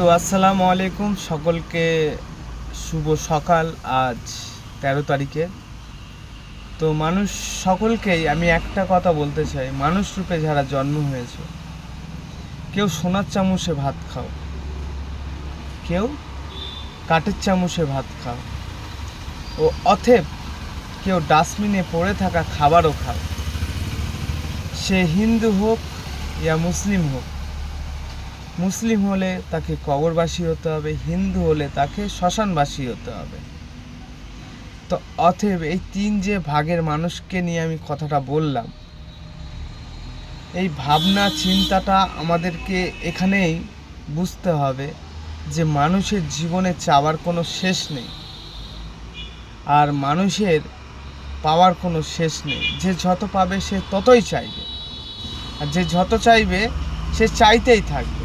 তো আসসালামু আলাইকুম সকলকে, শুভ সকাল। আজ 13 তারিখে। তো মানুষ সকলকেই আমি একটা কথা বলতে চাই, মানুষ রূপে যারা জন্ম হয়েছে, কেউ সোনার চামচে ভাত খাও, কেউ কাঠের চামচে ভাত খাও, ও অথেব কেউ ডাস্টবিনে পড়ে থাকা খাবারও খাও। সে হিন্দু হোক ইয়া মুসলিম হোক, মুসলিম হলে তাকে কবরবাসী হতে হবে, হিন্দু হলে তাকে শ্মশানবাসী হতে হবে। তো অতএব এই তিন যে ভাগের মানুষকে নিয়ে আমি কথাটা বললাম, এই ভাবনা চিন্তাটা আমাদেরকে এখানেই বুঝতে হবে যে মানুষের জীবনে চাওয়ার কোনো শেষ নেই, আর মানুষের পাওয়ার কোনো শেষ নেই। যে যত পাবে সে ততই চাইবে, আর যে যত চাইবে সে চাইতেই থাকবে।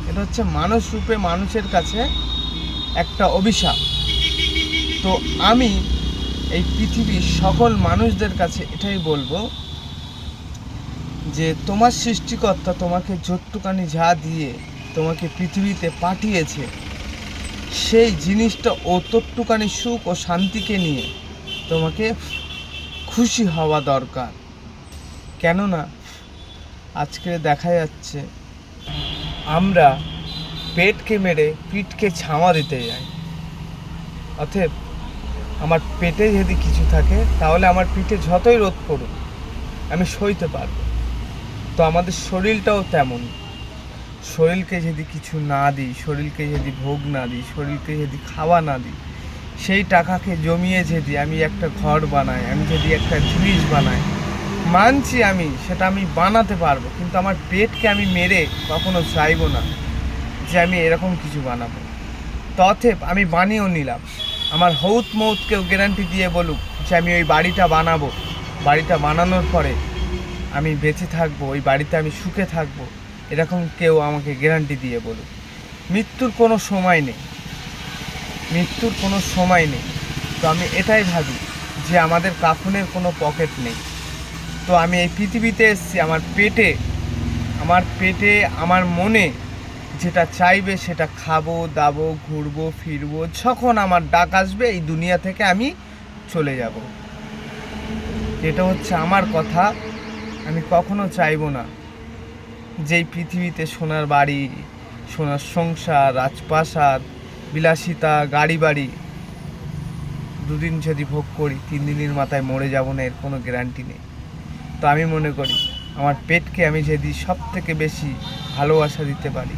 এটা হচ্ছে মানুষ রূপে মানুষের কাছে একটা অভিশাপ। তো আমি এই পৃথিবীর সকল মানুষদের কাছে এটাই বলবো যে তোমার সৃষ্টিকর্তা তোমাকে যতটুকানি যা দিয়ে তোমাকে পৃথিবীতে পাঠিয়েছে, সেই জিনিসটা ও ততটুকানি সুখ ও শান্তিকে নিয়ে তোমাকে খুশি হওয়া দরকার। কেননা আজকে দেখা যাচ্ছে আমরা পেটকে মেরে পিঠকে ছামা দিতে যাই। অতএব আমার পেটে যদি কিছু থাকে তাহলে আমার পিঠে যতই রোদ পড়ুক আমি সইতে পারবো। তো আমাদের শরীরটাও তেমন, শরীরকে যদি কিছু না দিই, শরীরকে যদি ভোগ না দিই, শরীরকে যদি খাওয়া না দিই, সেই টাকাকে জমিয়ে যদি আমি একটা ঘর বানাই, আমি যদি একটা জিনিস বানাই, মানছি আমি সেটা আমি বানাতে পারবো, কিন্তু আমার পেটকে আমি মেরে কখনো চাইবো না যে আমি এরকম কিছু বানাবো। তথেপ আমি বানিয়েও নিলাম, আমার হৌত মৌত কেউ গ্যারান্টি দিয়ে বলুক যে আমি ওই বাড়িটা বানাবো, বাড়িটা বানানোর পরে আমি বেঁচে থাকবো, ওই বাড়িতে আমি সুখে থাকবো, এরকম কেউ আমাকে গ্যারান্টি দিয়ে বলুক। মৃত্যুর কোনো সময় নেই, মৃত্যুর কোনো সময় নেই। তো আমি এটাই ভাবি যে আমাদের কাফনের কোনো পকেট নেই। তো আমি এই পৃথিবীতে এসেছি আমার পেটে আমার মনে যেটা চাইবে সেটা খাবো, দাবো, ঘুরবো, ফিরবো, যখন আমার ডাক আসবে এই দুনিয়া থেকে আমি চলে যাব। এটা হচ্ছে আমার কথা। আমি কখনো চাইবো না যে এই পৃথিবীতে সোনার বাড়ি, সোনার সংসার, রাজপ্রাসাদ, বিলাসিতা, গাড়ি বাড়ি দুদিন যদি ভোগ করি 3 দিনের মাথায় মরে যাব না, এর কোনো গ্যারান্টি নেই। তো আমি মনে করি আমার পেটকে আমি যদি সব থেকে বেশি ভালোবাসা দিতে পারি,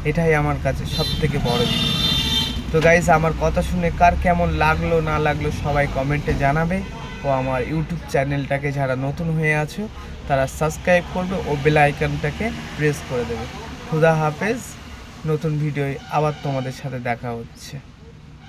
এটাই আমার কাছে সব থেকে বড় জিনিস। তো গাইস, আমার কথা শুনে কার কেমন লাগলো না লাগলো সবাই কমেন্টে জানাবে, ও আমার ইউটিউব চ্যানেলটাকে যারা নতুন হয়ে আছো তারা সাবস্ক্রাইব করবে ও বেল আইকনটাকে প্রেস করে দেবে। খুদা হাফেজ। নতুন ভিডিওয় আবার তোমাদের সাথে দেখা হচ্ছে।